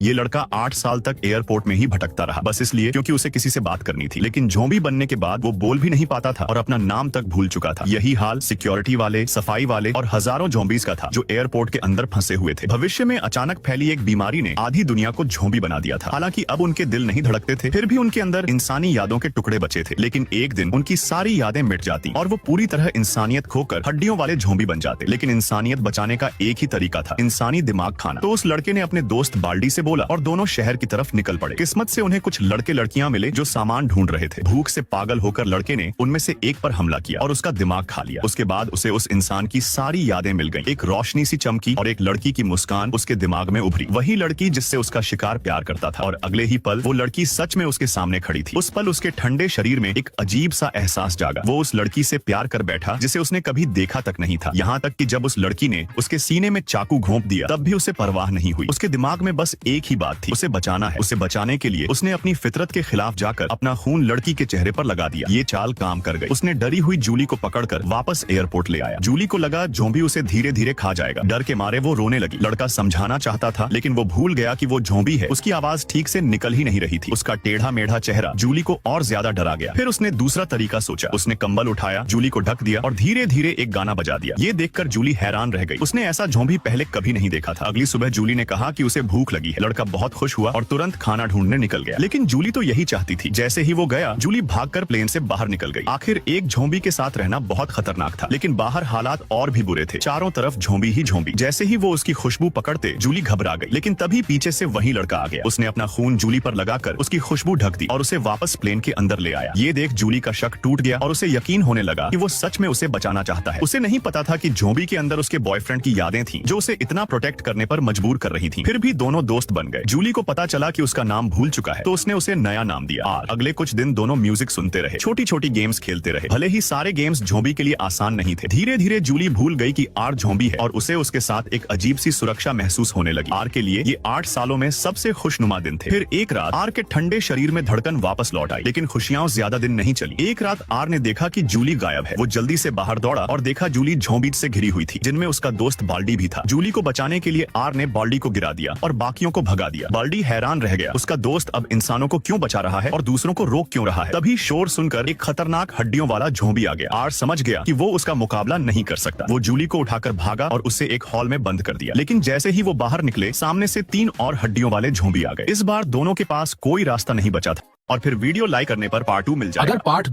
ये लड़का 8 साल तक एयरपोर्ट में ही भटकता रहा, बस इसलिए क्योंकि उसे किसी से बात करनी थी। लेकिन ज़ॉम्बी बनने के बाद वो बोल भी नहीं पाता था और अपना नाम तक भूल चुका था। यही हाल सिक्योरिटी वाले, सफाई वाले और हजारों ज़ॉम्बीज का था जो एयरपोर्ट के अंदर फंसे हुए थे। भविष्य में अचानक फैली एक बीमारी ने आधी दुनिया को ज़ॉम्बी बना दिया था। हालांकि अब उनके दिल नहीं धड़कते थे, फिर भी उनके अंदर इंसानी यादों के टुकड़े बचे थे। लेकिन एक दिन उनकी सारी यादें मिट जाती और वो पूरी तरह इंसानियत खोकर हड्डियों वाले ज़ॉम्बी बन जाते। लेकिन इंसानियत बचाने का एक ही तरीका था, इंसानी दिमाग खाना। तो उस लड़के ने अपने दोस्त बाल्डी से बोला और दोनों शहर की तरफ निकल पड़े। किस्मत से उन्हें कुछ लड़के लड़कियां मिले जो सामान ढूंढ रहे थे। भूख से पागल होकर लड़के ने उनमें से एक पर हमला किया और उसका दिमाग खा लिया। उसके बाद उसे उस इंसान की सारी यादें मिल गईं। एक रोशनी सी चमकी और एक लड़की की मुस्कान उसके दिमाग में उभरी। वही लड़की जिससे उसका शिकार प्यार करता था। और अगले ही पल वो लड़की सच में उसके सामने खड़ी थी। उस पल उसके ठंडे शरीर में एक अजीब सा एहसास जागा। वो उस लड़की से प्यार कर बैठा जिसे उसने कभी देखा तक नहीं था। यहाँ तक कि जब उस लड़की ने उसके सीने में चाकू घोंप दिया तब भी उसे परवाह नहीं हुई। उसके दिमाग में बस एक ही बात थी, उसे बचाना है। उसे बचाने के लिए उसने अपनी फितरत के खिलाफ जाकर अपना खून लड़की के चेहरे पर लगा दिया। ये चाल काम कर गई। उसने डरी हुई जूली को पकड़कर वापस एयरपोर्ट ले आया। जूली को लगा ज़ॉम्बी उसे धीरे धीरे खा जाएगा। डर के मारे वो रोने लगी। लड़का समझाना चाहता था लेकिन वो भूल गया कि वो ज़ॉम्बी है। उसकी आवाज ठीक से निकल ही नहीं रही थी। उसका टेढ़ा मेढ़ा चेहरा जूली को और ज्यादा डरा गया। फिर उसने दूसरा तरीका सोचा। उसने कंबल उठाया, जूली को ढक दिया और धीरे धीरे एक गाना बजा दिया। ये देखकर जूली हैरान रह गई। उसने ऐसा ज़ॉम्बी पहले कभी नहीं देखा था। अगली सुबह जूली ने कहा कि उसे भूख लगी है। लड़का बहुत खुश हुआ और तुरंत खाना ढूंढने निकल गया। लेकिन जूली तो यही चाहती थी। जैसे ही वो गया, जूली भागकर प्लेन से बाहर निकल गई। आखिर एक ज़ॉम्बी के साथ रहना बहुत खतरनाक था। लेकिन बाहर हालात और भी बुरे थे। चारों तरफ ज़ॉम्बी ही ज़ॉम्बी। जैसे ही वो उसकी खुशबू पकड़ते, जूली घबरा गई। लेकिन तभी पीछे से वही लड़का आ गया। उसने अपना खून जूली पर लगाकर उसकी खुशबू ढक दी और उसे वापस प्लेन के अंदर ले आया। ये देख जूली का शक टूट गया और उसे यकीन होने लगा कि वो सच में उसे बचाना चाहता है। उसे नहीं पता था कि ज़ॉम्बी के अंदर उसके बॉयफ्रेंड की यादें थीं जो उसे इतना प्रोटेक्ट करने पर मजबूर कर रही थीं। फिर भी दोनों दोस्त बन गए। जूली को पता चला कि उसका नाम भूल चुका है तो उसने उसे नया नाम दिया आर। अगले कुछ दिन दोनों म्यूजिक सुनते रहे, छोटी छोटी गेम्स खेलते रहे। भले ही सारे गेम्स ज़ॉम्बी के लिए आसान नहीं थे। धीरे धीरे जूली भूल गई कि आर ज़ॉम्बी है और उसे उसके साथ एक अजीब सी सुरक्षा महसूस होने लगी। आर के लिए ये 8 सालों में सबसे खुशनुमा दिन थे। फिर एक रात आर के ठंडे शरीर में धड़कन वापस लौट आई। लेकिन खुशियां ज्यादा दिन नहीं चली। एक रात आर ने देखा कि जूली गायब है। वो जल्दी से बाहर दौड़ा और देखा जूली ज़ॉम्बी से घिरी हुई थी, जिनमें उसका दोस्त बाल्डी भी था। जूली को बचाने के लिए आर ने बाल्डी को गिरा दिया और बाकियों को भगा दिया। बाल्डी हैरान रह गया। उसका दोस्त अब इंसानों को क्यों बचा रहा है और दूसरों को रोक क्यों रहा है। तभी शोर सुनकर एक खतरनाक हड्डियों वाला ज़ॉम्बी आ गया। आर समझ गया कि वो उसका मुकाबला नहीं कर सकता। वो जूली को उठाकर भागा और उसे एक हॉल में बंद कर दिया। लेकिन जैसे ही वो बाहर निकले, सामने से 3 और हड्डियों वाले ज़ॉम्बी आ गए। इस बार दोनों के पास कोई रास्ता नहीं बचा था। और फिर वीडियो लाइक करने पर पार्ट 2 मिल जाएगा। अगर पार्ट